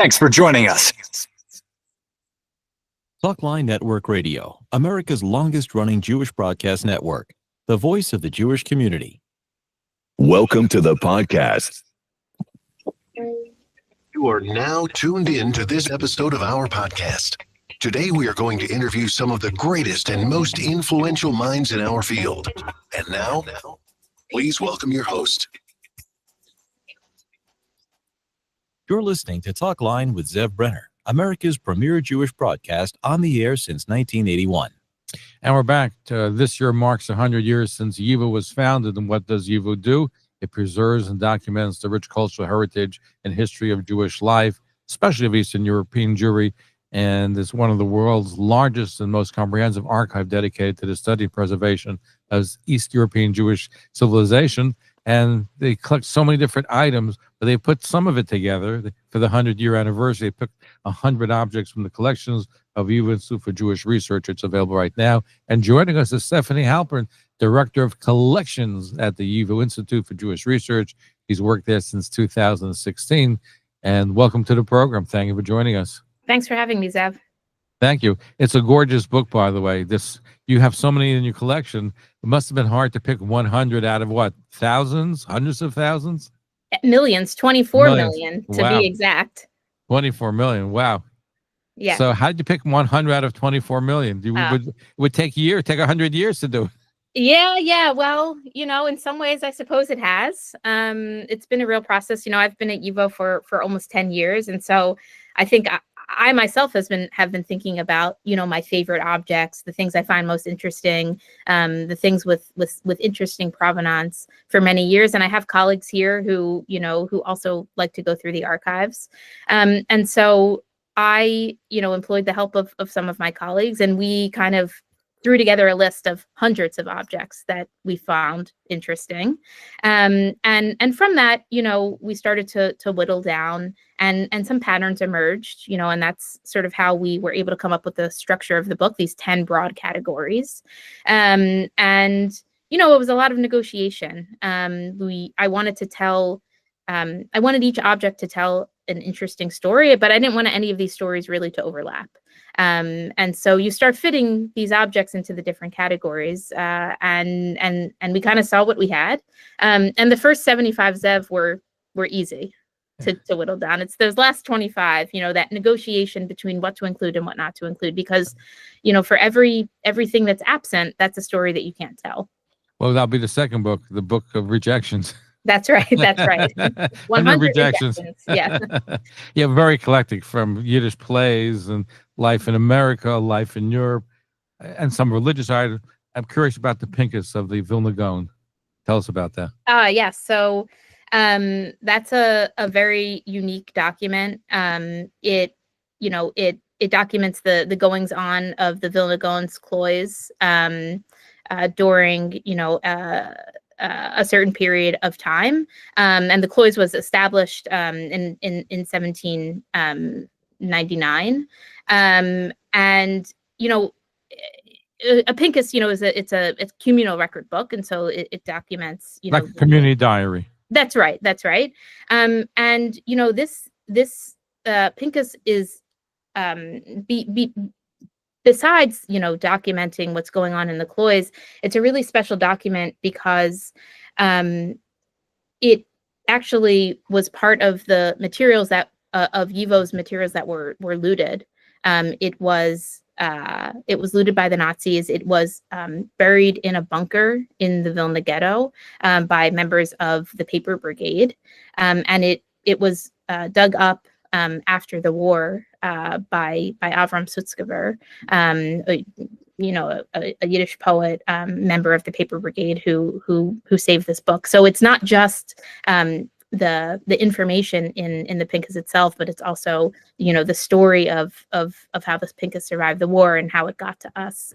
Thanks for joining us. Talkline Network Radio, America's longest-running Jewish broadcast network, the voice of the Jewish community. Welcome to the podcast. You are now tuned in to this episode of our podcast. Today, we are going to interview some of the greatest and most influential minds in our field. And now, please welcome your host. You're listening to Talkline with Zev Brenner, America's premier Jewish broadcast on the air since 1981. And we're back. This year marks 100 years since YIVO was founded. And what does YIVO do? It preserves and documents the rich cultural heritage and history of Jewish life, especially of Eastern European Jewry. And it's one of the world's largest and most comprehensive archive dedicated to the study and preservation of East European Jewish civilization. And they collect so many different items, but they put some of it together for the 100-year anniversary. They picked 100 objects from the collections of YIVO Institute for Jewish Research. It's available right now. And joining us is Stefanie Halpern, Director of Collections at the YIVO Institute for Jewish Research. He's worked there since 2016. And welcome to the program. Thank you for joining us. Thanks for having me, Zev. Thank you. It's a gorgeous book, by the way. You have so many in your collection. It must have been hard to pick 100 out of what? Thousands? Hundreds of thousands? Millions. 24 million to be exact. 24 million. Wow. Yeah. So how did you pick 100 out of 24 million? It would take 100 years to do it. Yeah. Well, in some ways, I suppose it has. It's been a real process. I've been at YIVO for almost 10 years. And so I think I myself have been thinking about, my favorite objects, the things I find most interesting, the things with interesting provenance for many years. And I have colleagues here who also like to go through the archives. And so I, employed the help of some of my colleagues, and we kind of threw together a list of hundreds of objects that we found interesting. And from that, we started to whittle down, and some patterns emerged, and that's sort of how we were able to come up with the structure of the book, these 10 broad categories. And it was a lot of negotiation. I wanted each object to tell an interesting story, but I didn't want any of these stories really to overlap. And so you start fitting these objects into the different categories, and we kind of saw what we had. And the first 75 Zev were easy to whittle down. It's those last 25, that negotiation between what to include and what not to include, because, for everything that's absent, that's a story that you can't tell. Well, that'll be the second book, the book of rejections. That's right. 100 rejections. Yeah. Yeah, very eclectic, from Yiddish plays and life in America, life in Europe, and some religious items. I'm curious about the Pinkis of the Vilna Gaon. Tell us about that. Yes. So that's a very unique document. It documents the goings on of the Vilna Gaon's cloys during a certain period of time, and the cloys was established in 1799, and a Pinkis, it's a communal record book, and so it documents, like a community diary. That's right. And this Pinkis is besides, documenting what's going on in the cloys, it's a really special document because it actually was part of the materials that of YIVO's materials that were looted. It was looted by the Nazis. It was buried in a bunker in the Vilna ghetto by members of the Paper Brigade, and it was dug up after the war by Avram Sutzkever, a Yiddish poet, member of the Paper Brigade, who saved this book. So it's not just the information in the Pinkis itself, but it's also the story of how this Pinkis survived the war and how it got to us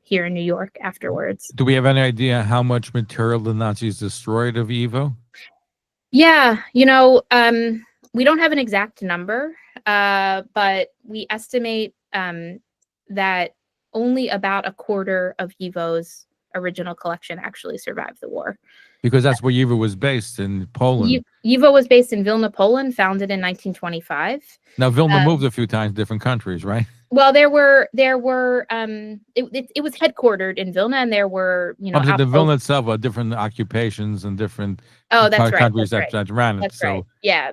here in New York afterwards. Do we have any idea how much material the Nazis destroyed of YIVO? Yeah, we don't have an exact number, but we estimate that only about a quarter of YIVO's original collection actually survived the war. Because that's where YIVO was based, in Poland. YIVO was based in Vilna, Poland, founded in 1925. Now, Vilna moved a few times, different countries, right? Well, it was headquartered in Vilna, and there were, Obviously, the Vilna itself are different occupations and different countries that ran it. That's right. Yeah.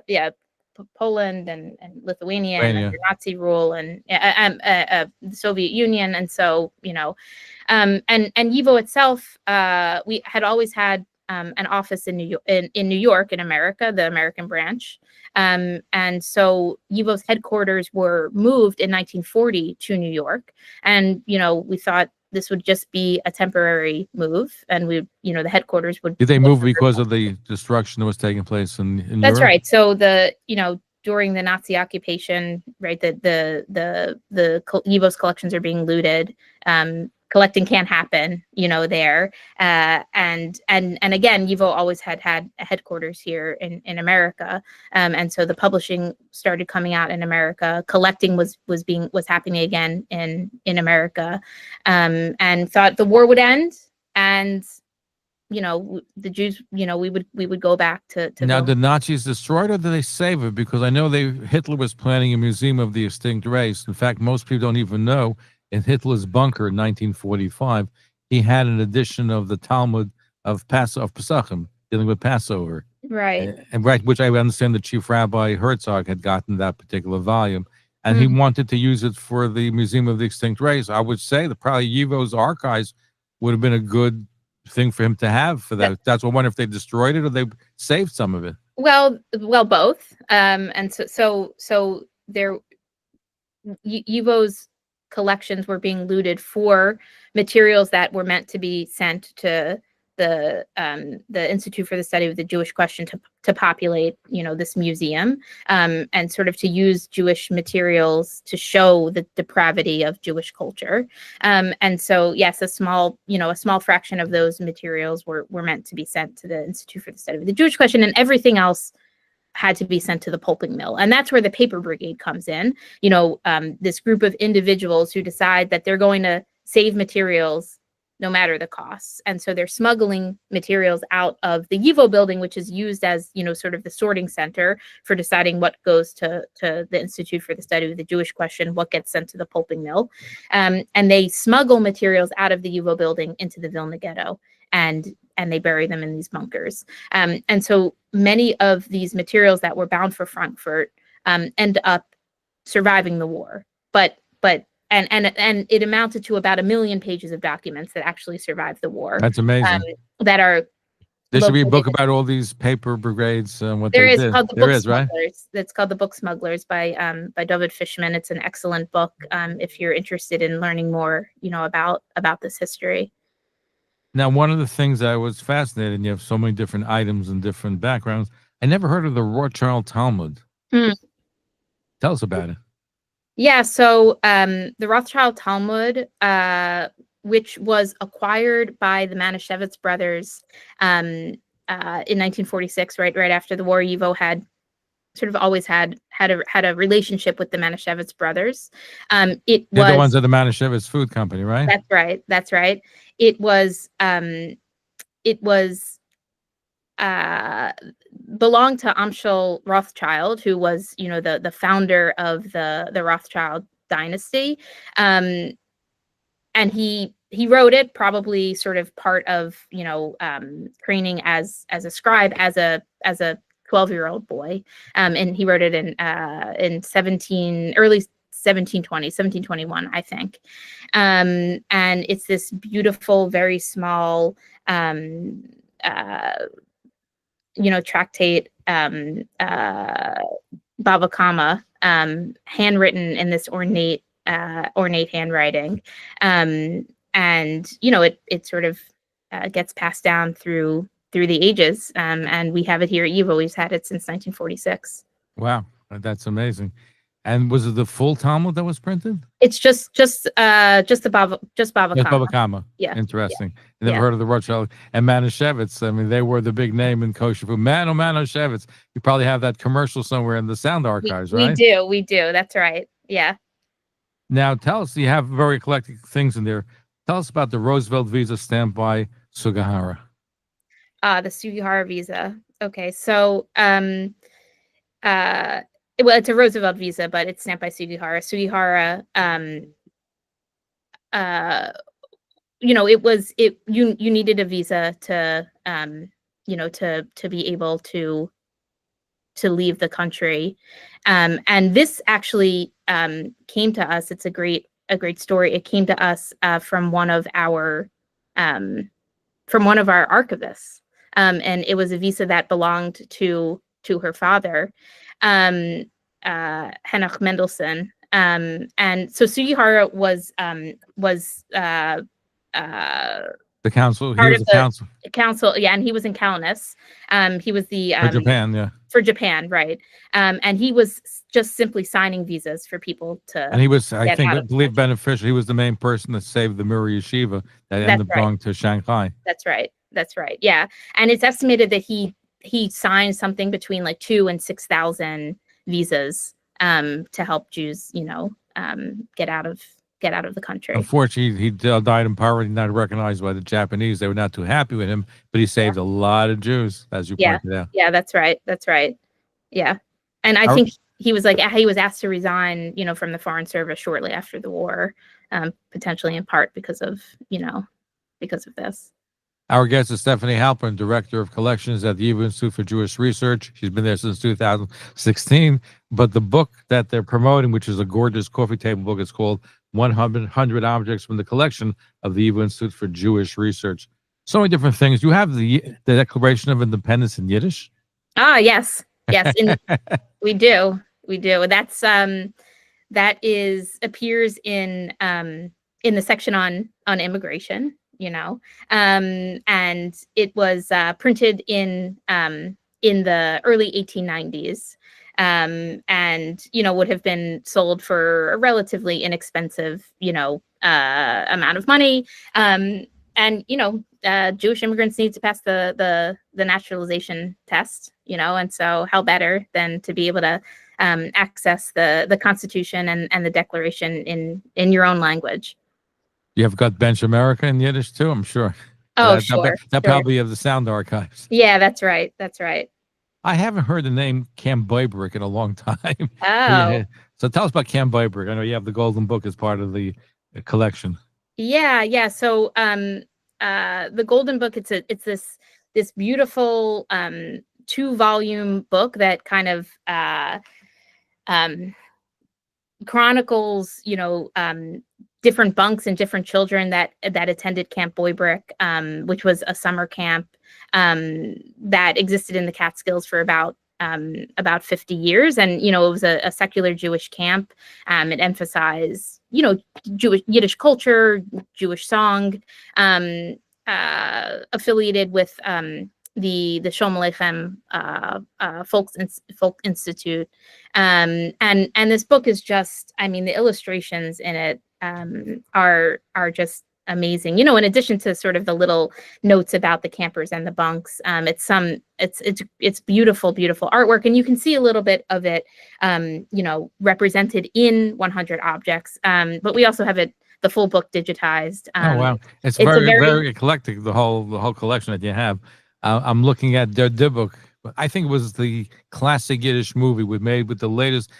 Poland and Lithuania and under Nazi rule and the Soviet Union, and so and YIVO itself, we had always had an office in New York in America, the American branch, and so YIVO's headquarters were moved in 1940 to New York, and we thought this would just be a temporary move, and the headquarters would. Did they move because of the destruction that was taking place in That's Europe? Right. So during the Nazi occupation, right, the YIVO's collections are being looted. Collecting can't happen, there. And again, YIVO always had a headquarters here in America. And so the publishing started coming out in America. Collecting was happening again in America. And thought the war would end, and the Jews, we would go back to now. Did Nazis destroy it, or did they save it? Because I know Hitler was planning a museum of the extinct race. In fact, most people don't even know. In Hitler's bunker in 1945, he had an edition of the Talmud of Pesachim, dealing with Passover. Right. Which I understand the chief rabbi Herzog had gotten that particular volume, and he wanted to use it for the Museum of the Extinct Race. I would say that probably YIVO's archives would have been a good thing for him to have for that. That's what I wonder if they destroyed it or they saved some of it. Well, both. And so there, YIVO's collections were being looted for materials that were meant to be sent to the Institute for the Study of the Jewish Question to populate, this museum, and sort of to use Jewish materials to show the depravity of Jewish culture. And so, yes, a small fraction of those materials were meant to be sent to the Institute for the Study of the Jewish Question, and everything else had to be sent to the pulping mill. And that's where the Paper Brigade comes in. This group of individuals who decide that they're going to save materials no matter the costs. And so they're smuggling materials out of the YIVO building, which is used as, sort of the sorting center for deciding what goes to the Institute for the Study of the Jewish Question, what gets sent to the pulping mill. And they smuggle materials out of the YIVO building into the Vilna ghetto, and they bury them in these bunkers. And so many of these materials that were bound for Frankfurt end up surviving the war. But it amounted to about 1 million pages of documents that actually survived the war. That's amazing. That are. There should be a book about all these paper brigades and what there they is did. Called the there Book is, Smugglers. Right? It's called The Book Smugglers by David Fishman. It's an excellent book if you're interested in learning more, about this history. Now, one of the things that I was fascinated, and you have so many different items and different backgrounds. I never heard of the Rothschild Talmud. Tell us about it. Yeah, so the Rothschild Talmud, which was acquired by the Manischewitz brothers in 1946, right after the war, YIVO had sort of always had a relationship with the Manischewitz brothers. They're the ones at the Manischewitz Food Company, right? That's right. It was belonged to Amschel Rothschild, who was, the founder of the Rothschild dynasty. And he wrote it, probably sort of part of, training as a scribe, as a 12-year-old boy. And he wrote it in early 1721, I think. And it's this beautiful, very small, tractate, Bava Kama, handwritten in this ornate handwriting. And, it sort of gets passed down through the ages. And we have it here at YIVO. We've had it since 1946. Wow, that's amazing. And was it the full Talmud that was printed? It's just the Bava Kama. Bava Kama. Yeah. Interesting. Yeah. Never heard of the Rothschild and Manischewitz. I mean, they were the big name in kosher food. Manischewitz. You probably have that commercial somewhere in the sound archives, right? We do. That's right. Yeah. Now, tell us, you have very eclectic things in there. Tell us about the Roosevelt visa stamped by Sugihara. The Sugihara visa. Okay, so well, it's a Roosevelt visa, but it's stamped by Sugihara. Sugihara, you needed a visa to to be able to leave the country, and this actually came to us. It's a great story. It came to us from one of our archivists, and it was a visa that belonged to her father, Henoch Mendelssohn. And so Sugihara was the council. He part was of the council council, yeah, and he was in Kaunas. He was the for Japan, yeah. For Japan, right? And he was just simply signing visas for people to. And he was, I get out of the believe, country. beneficial. He was the main person that saved the Mirror Yeshiva that ended up right. going to Shanghai. That's right. Yeah, and it's estimated that he signed something between like 2,000 and 6,000 visas to help Jews, get out of the country. Unfortunately, he died in poverty, not recognized by the Japanese. They were not too happy with him, but he saved a lot of Jews, as you pointed out. Yeah, that's right. Yeah, and I think he was asked to resign, from the Foreign Service shortly after the war, potentially in part because of this. Our guest is Stefanie Halpern, Director of Collections at the YIVO Institute for Jewish Research. She's been there since 2016. But the book that they're promoting, which is a gorgeous coffee table book, it's called 100 Objects from the Collection of the YIVO Institute for Jewish Research. So many different things. You have the Declaration of Independence in Yiddish? Ah, yes. We do. That's that appears in the section on immigration. And it was printed in the early 1890s, and would have been sold for a relatively inexpensive amount of money, and Jewish immigrants need to pass the naturalization test, and so how better than to be able to access the Constitution and the Declaration in your own language. You have got Bench America in Yiddish too, I'm sure. Oh, sure. Probably have the sound archives. Yeah, that's right. I haven't heard the name Cam Bybrick in a long time. Oh. Yeah. So tell us about Cam Bybrick. I know you have the Golden Book as part of the collection. Yeah. So the Golden Book, it's this beautiful 2-volume book that kind of chronicles, different bunks and different children that attended Camp Bybrick, which was a summer camp that existed in the Catskills for about 50 years. And, it was a secular Jewish camp. It emphasized, Yiddish culture, Jewish song, affiliated with the Sholem Aleichem Folk Institute. And this book is just, the illustrations in it are just amazing. In addition to sort of the little notes about the campers and the bunks, it's beautiful artwork, and you can see a little bit of it, represented in 100 Objects. But we also have the full book digitized. Oh wow, it's very eclectic. The whole collection that you have. I'm looking at their Dybbuk. I think it was the classic Yiddish movie made with the latest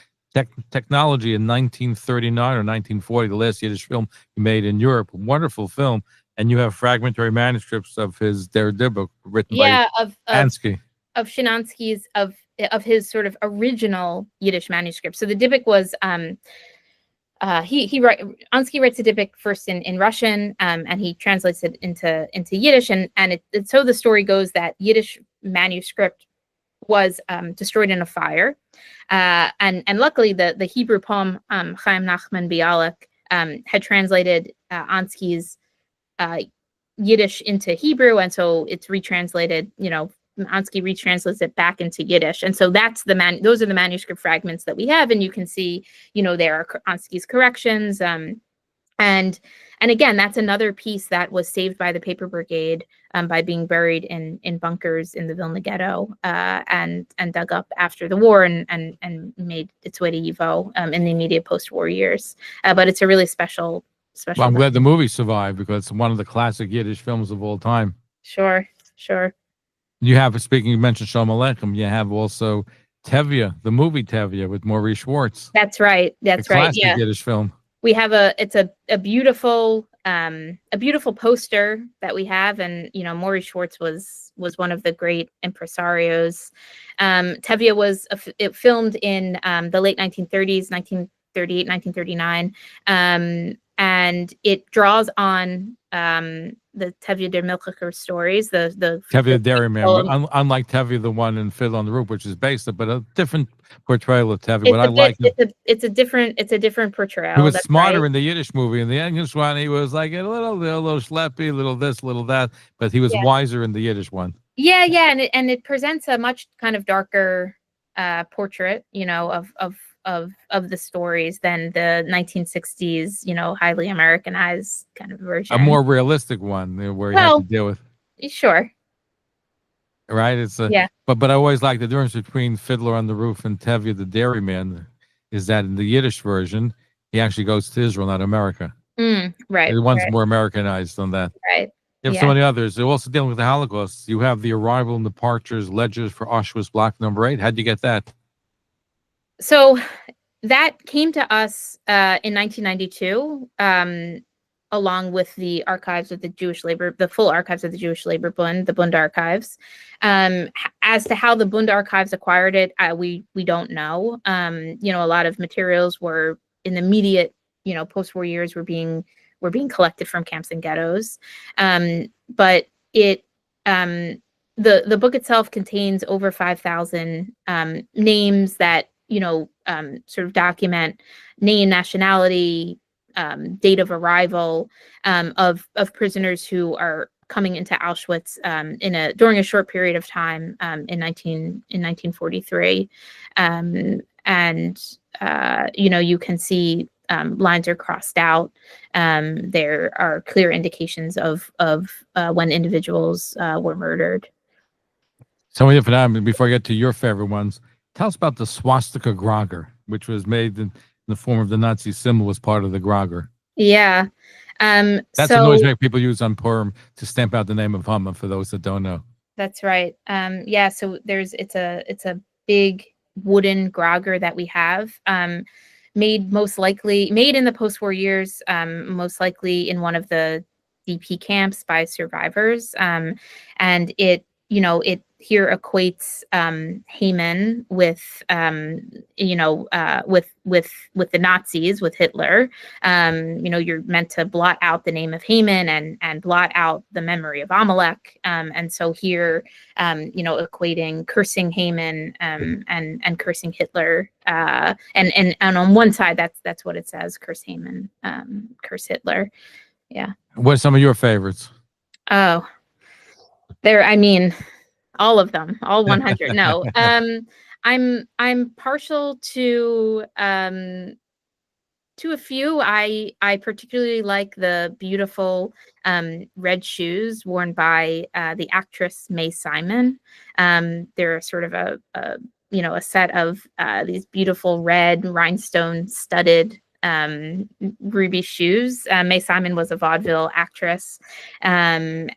technology in 1939 or 1940, the last Yiddish film he made in Europe. A wonderful film. And you have fragmentary manuscripts of their Dybbuk written by Ansky. Of Shinansky's, of his sort of original Yiddish manuscript. So the Dybbuk was, Ansky writes the Dybbuk first in Russian, and he translates it into Yiddish. And so the story goes that Yiddish manuscript was destroyed in a fire. And luckily the Hebrew poem Chaim Nachman Bialik had translated Ansky's Yiddish into Hebrew, and so it's retranslated. Ansky retranslates it back into Yiddish, and so those are the manuscript fragments that we have, and you can see there are Ansky's corrections. And again, that's another piece that was saved by the Paper Brigade by being buried in bunkers in the Vilna Ghetto, and dug up after the war and made its way to YIVO in the immediate post-war years. But it's a really special. Well, I'm glad the movie survived, because it's one of the classic Yiddish films of all time. Sure. You have, speaking, you mentioned Shalom Aleichem, you have also Tevye, the movie Tevye with Maurice Schwartz. That's right. That's right. Classic Yeah. Yiddish film. We have a beautiful poster that we have, and Maurice Schwartz was one of the great impresarios. Tevye was it filmed in the late 1930s, 1938, 1939, and it draws on the Tevye der Milchiker stories, the Tevye the Dairyman, but unlike Tevye the one in Fiddle on the Roof, which is based on, but a different portrayal of Tevye. But I like it. It's a different portrayal. He was smarter in the Yiddish movie. In the English one, he was like a little schleppy, little this, little that, but he was wiser in the Yiddish one. Yeah, and it presents a much kind of darker portrait, of the stories than the 1960s, highly Americanized kind of version. A more realistic one where you have to deal with. Sure. Right? It's but I always like the difference between Fiddler on the Roof and Tevye the Dairyman is that in the Yiddish version, he actually goes to Israel, not America. Right. The one's more Americanized than that. Right. You have so many others. They're also dealing with the Holocaust. You have the arrival and departures, ledgers for Auschwitz Block Number 8. How'd you get that? So that came to us in 1992, along with the archives of the Jewish labor, the full archives of the Jewish Labor Bund, the Bund archives. As to how the Bund archives acquired it, we don't know. A lot of materials were in the immediate, post-war years were being collected from camps and ghettos. But it the book itself contains over 5,000 names that sort of document name, nationality, date of arrival of prisoners who are coming into Auschwitz during a short period of time in 1943, you can see lines are crossed out. There are clear indications of when individuals were murdered. So before I get to your favorite ones, tell us about the swastika Gragger, which was made in the form of the Nazi symbol as part of the Gragger. Yeah. That's a noise make people use on Purim to stamp out the name of Hama, for those that don't know. That's right. So it's a big wooden Gragger that we have, made in the post-war years, most likely in one of the DP camps by survivors. And it here equates Haman with the Nazis, with Hitler. You're meant to blot out the name of Haman and blot out the memory of Amalek. And so here, equating cursing Haman and cursing Hitler. And on one side, that's what it says: curse Haman, curse Hitler. Yeah. What are some of your favorites? Oh, all of them, all 100. No, I'm partial to a few. I particularly like the beautiful red shoes worn by the actress May Simon. They're sort of a set of these beautiful red rhinestone studded ruby shoes. May Simon was a vaudeville actress, and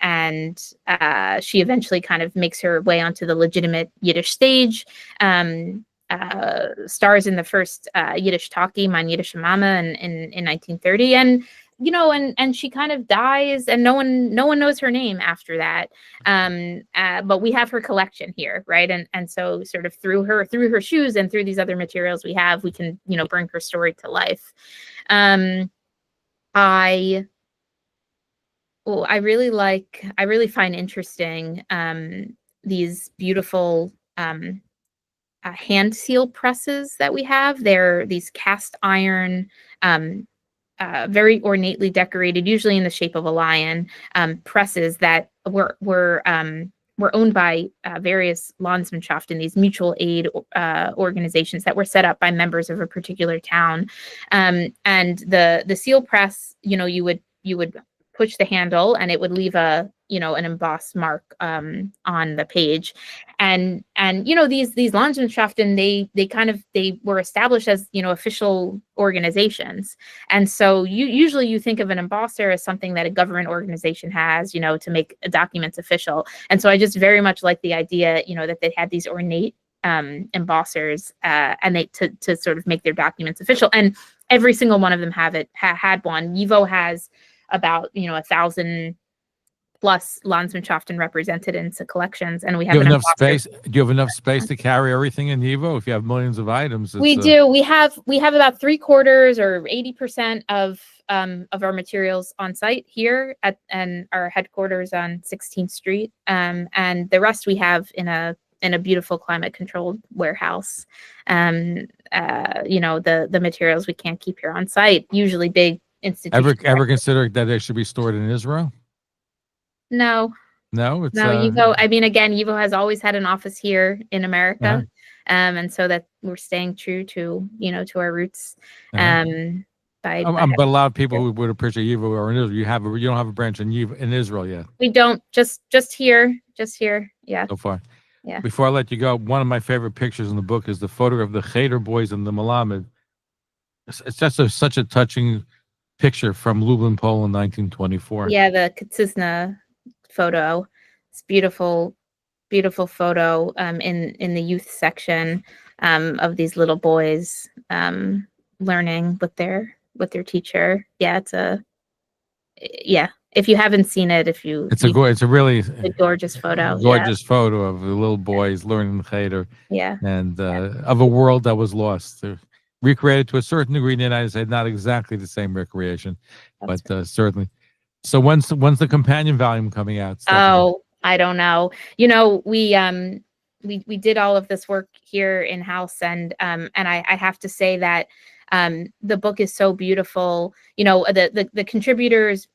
she eventually kind of makes her way onto the legitimate Yiddish stage, stars in the first Yiddish talkie, Mein Yiddische Mama, in 1930, and she kind of dies, and no one knows her name after that. But we have her collection here, right? And so sort of through her shoes and through these other materials we can bring her story to life. I really find interesting these beautiful hand seal presses that we have. They're these cast iron, very ornately decorated, usually in the shape of a lion, presses that were owned by various Landsmannschaft in these mutual aid organizations that were set up by members of a particular town. And the seal press, you would push the handle, and it would leave an embossed mark on the page. And these Landschaften, they were established as official organizations. And so usually you think of an embosser as something that a government organization has, to make documents official. And so I just very much like the idea, that they had these ornate embossers, and they to sort of make their documents official. And every single one of them had one. YIVO has about 1,000 plus Landsmannschaften represented in collections, and we have enough space. Do you have enough space to carry everything in YIVO? If you have millions of items, we do. We have about 3/4 or 80% of our materials on site here and our headquarters on 16th Street, and the rest we have in a beautiful climate controlled warehouse. The materials we can't keep here on site, usually big institutions. Ever consider that they should be stored in Israel? No, it's YIVO. I mean, again, YIVO has always had an office here in America, and so that we're staying true to to our roots. But a lot of people who would appreciate YIVO are in Israel. You don't have a branch in YIVO in Israel yet. We don't. Just here. Yeah. So far. Yeah. Before I let you go, one of my favorite pictures in the book is the photo of the Cheder boys and the Melamed. It's just such a touching picture from Lublin, Poland, 1924. Yeah, the Kaczyzna photo. It's beautiful photo in the youth section of these little boys learning with their teacher. If you haven't seen it, it's a really gorgeous photo. Gorgeous photo of the little boys learning Cheder. Yeah. And of a world that was lost. They're recreated to a certain degree in the United States, not exactly the same recreation, but certainly. So when's the companion volume coming out, Stefanie? Oh, I don't know. We did all of this work here in house, and I have to say that the book is so beautiful. The contributors,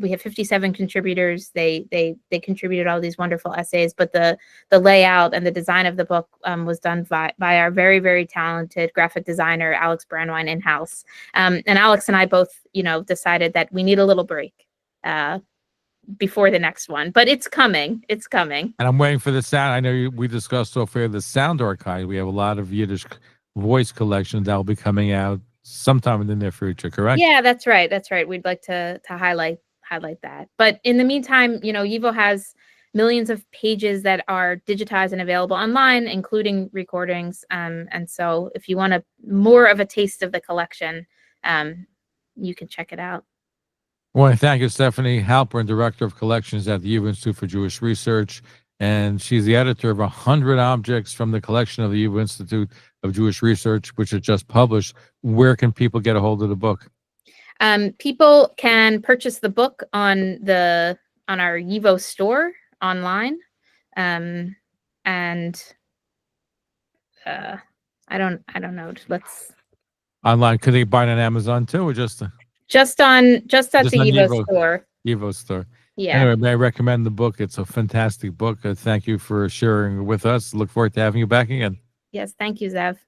we have 57 contributors. They contributed all these wonderful essays, but the layout and the design of the book was done by our very, very talented graphic designer, Alex Brandwine, in-house. And Alex and I both, decided that we need a little break before the next one, but it's coming. And I'm waiting for the sound. I know we discussed so far the sound archive. We have a lot of Yiddish voice collections that will be coming out sometime in the near future, correct? Yeah, that's right. We'd like to highlight that. But in the meantime, YIVO has millions of pages that are digitized and available online, including recordings. And so if you want more of a taste of the collection, you can check it out. I want to thank you, Stefanie Halpern, Director of Collections at the YIVO Institute for Jewish Research. And she's the editor of 100 objects from the collection of the YIVO Institute of Jewish Research, which is just published. Where can people get a hold of the book? People can purchase the book on our YIVO store online. I don't know. Online. Could they buy it on Amazon too, or just at the YIVO store? YIVO store. Yeah. Anyway, may I recommend the book? It's a fantastic book. Thank you for sharing with us. Look forward to having you back again. Yes, thank you, Zev.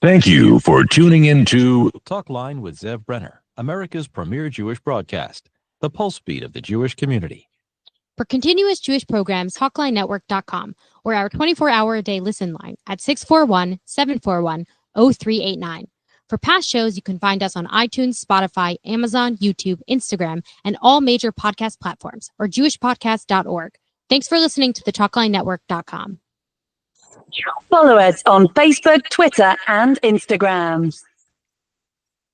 Thank you for tuning in to Talkline with Zev Brenner, America's premier Jewish broadcast, the pulse beat of the Jewish community. For continuous Jewish programs, TalklineNetwork.com, or our 24-hour-a-day listen line at 641-741-0389. For past shows, you can find us on iTunes, Spotify, Amazon, YouTube, Instagram, and all major podcast platforms, or jewishpodcast.org. Thanks for listening to the TalklineNetwork.com. Follow us on Facebook, Twitter, and Instagram.